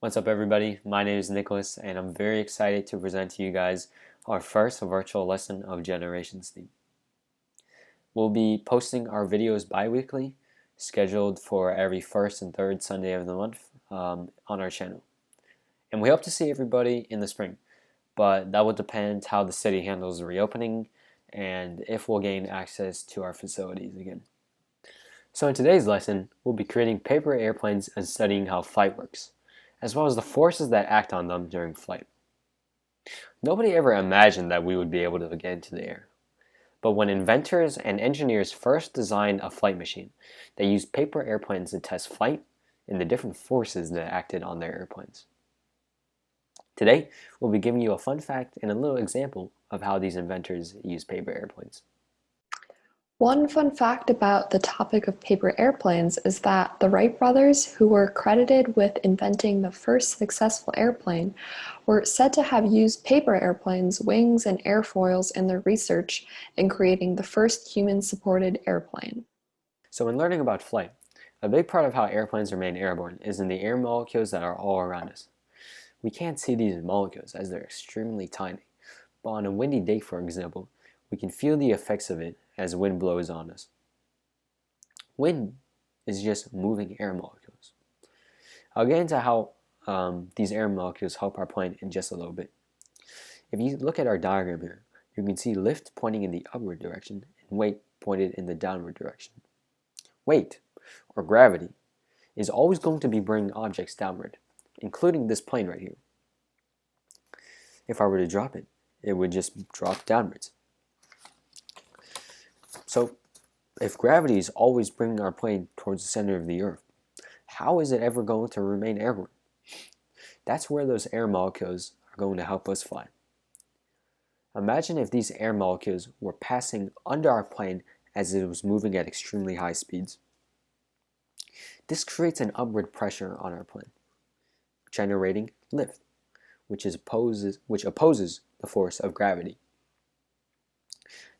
What's up, everybody? My name is Nicholas, and I'm very excited to present to you guys our first virtual lesson of Generation Steam. We'll be posting our videos bi-weekly, scheduled for every first and third Sunday of the month on our channel. And we hope to see everybody in the spring, but that will depend how the city handles the reopening and if we'll gain access to our facilities again. So in today's lesson, we'll be creating paper airplanes and studying how flight works, as well as the forces that act on them during flight. Nobody ever imagined that we would be able to get into the air. But when inventors and engineers first designed a flight machine, they used paper airplanes to test flight and the different forces that acted on their airplanes. Today, we'll be giving you a fun fact and a little example of how these inventors used paper airplanes. One fun fact about the topic of paper airplanes is that the Wright brothers, who were credited with inventing the first successful airplane, were said to have used paper airplanes, wings, and airfoils in their research in creating the first human-supported airplane. So when learning about flight, a big part of how airplanes remain airborne is in the air molecules that are all around us. We can't see these molecules as they're extremely tiny, but on a windy day, for example, we can feel the effects of it as wind blows on us. Wind is just moving air molecules. I'll get into how these air molecules help our plane in just a little bit. If you look at our diagram here, you can see lift pointing in the upward direction and weight pointed in the downward direction. Weight, or gravity, is always going to be bringing objects downward, including this plane right here. If I were to drop it, it would just drop downwards. So, if gravity is always bringing our plane towards the center of the Earth, how is it ever going to remain airborne? That's where those air molecules are going to help us fly. Imagine if these air molecules were passing under our plane as it was moving at extremely high speeds. This creates an upward pressure on our plane, generating lift, which opposes the force of gravity.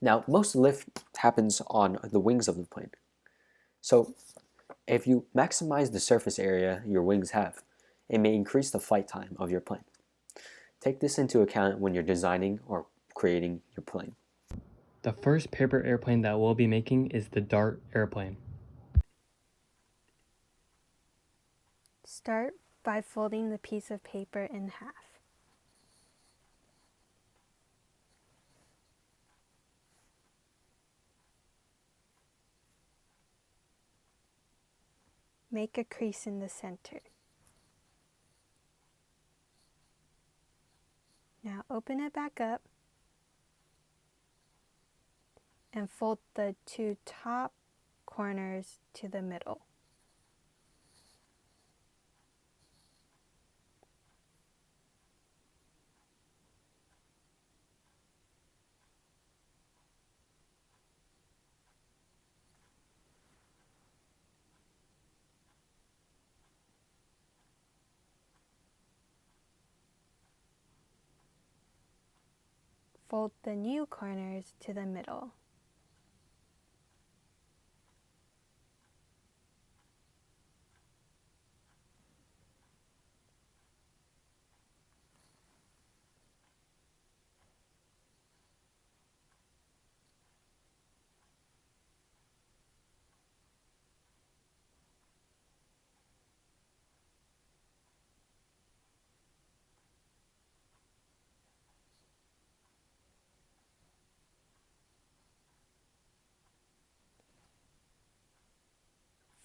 Now, most lift happens on the wings of the plane. So, if you maximize the surface area your wings have, it may increase the flight time of your plane. Take this into account when you're designing or creating your plane. The first paper airplane that we'll be making is the Dart airplane. Start by folding the piece of paper in half. Make a crease in the center. Now open it back up and fold the two top corners to the middle. Fold the new corners to the middle.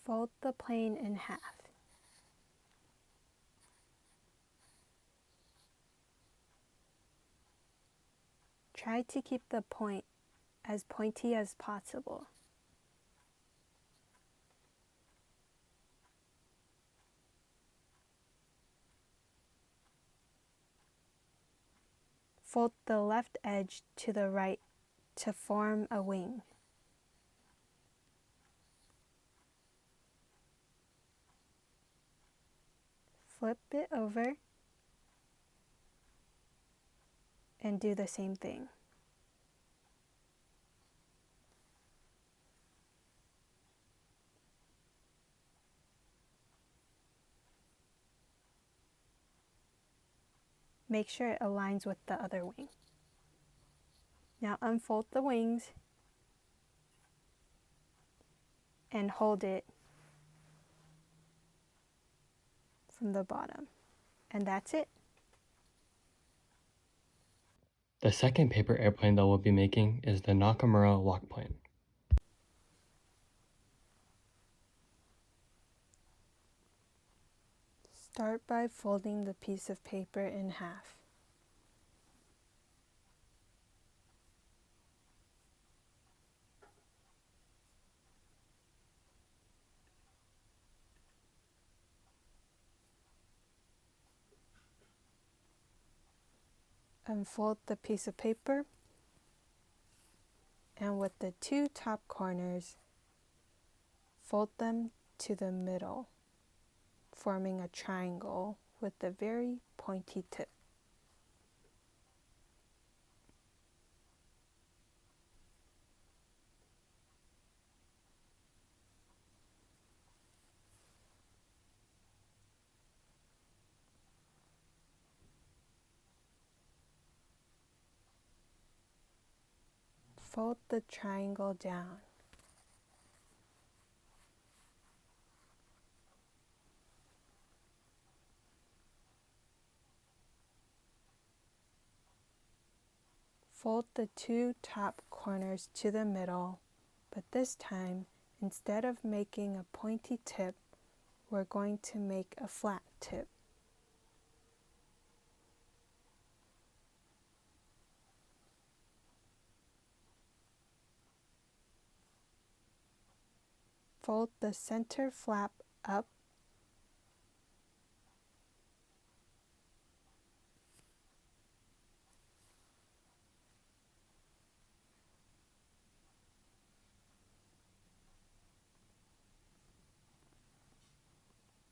Fold the plane in half. Try to keep the point as pointy as possible. Fold the left edge to the right to form a wing. Flip it over and do the same thing. Make sure it aligns with the other wing. Now unfold the wings and hold it from the bottom. And that's it. The second paper airplane that we'll be making is the Nakamura Airplane. Start by folding the piece of paper in half. Unfold the piece of paper, and with the two top corners, fold them to the middle, forming a triangle with a very pointy tip. Fold the triangle down. Fold the two top corners to the middle, but this time, instead of making a pointy tip, we're going to make a flat tip. Fold the center flap up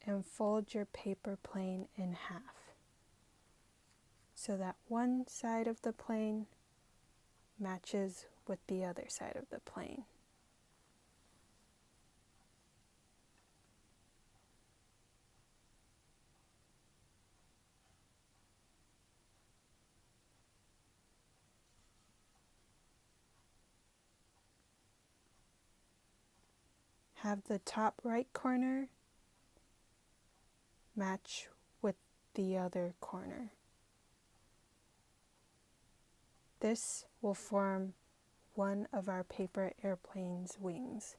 and fold your paper plane in half so that one side of the plane matches with the other side of the plane. Have the top right corner match with the other corner. This will form one of our paper airplane's wings.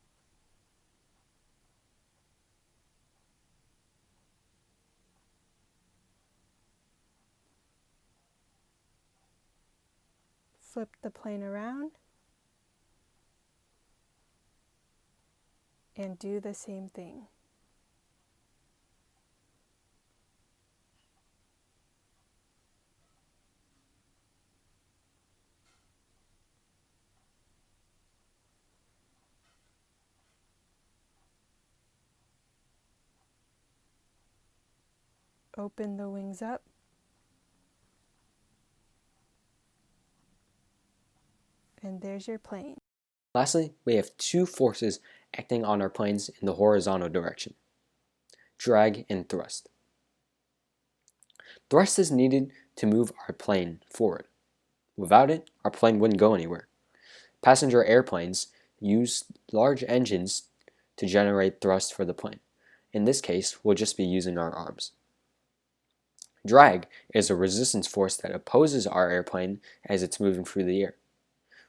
Flip the plane around and do the same thing. Open the wings up and there's your plane. Lastly, we have two forces acting on our planes in the horizontal direction: drag and thrust. Thrust is needed to move our plane forward. Without it, our plane wouldn't go anywhere. Passenger airplanes use large engines to generate thrust for the plane. In this case, we'll just be using our arms. Drag is a resistance force that opposes our airplane as it's moving through the air.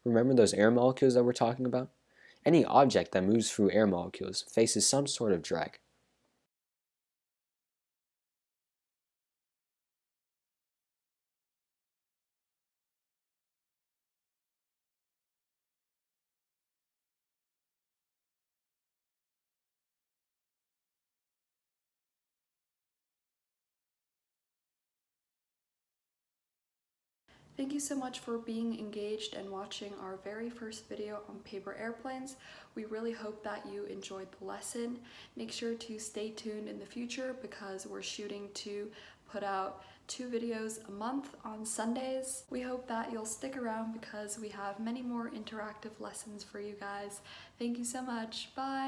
Remember those air molecules that we're talking about? Any object that moves through air molecules faces some sort of drag. Thank you so much for being engaged and watching our very first video on paper airplanes. We really hope that you enjoyed the lesson. Make sure to stay tuned in the future because we're shooting to put out 2 videos a month on Sundays. We hope that you'll stick around because we have many more interactive lessons for you guys. Thank you so much. Bye!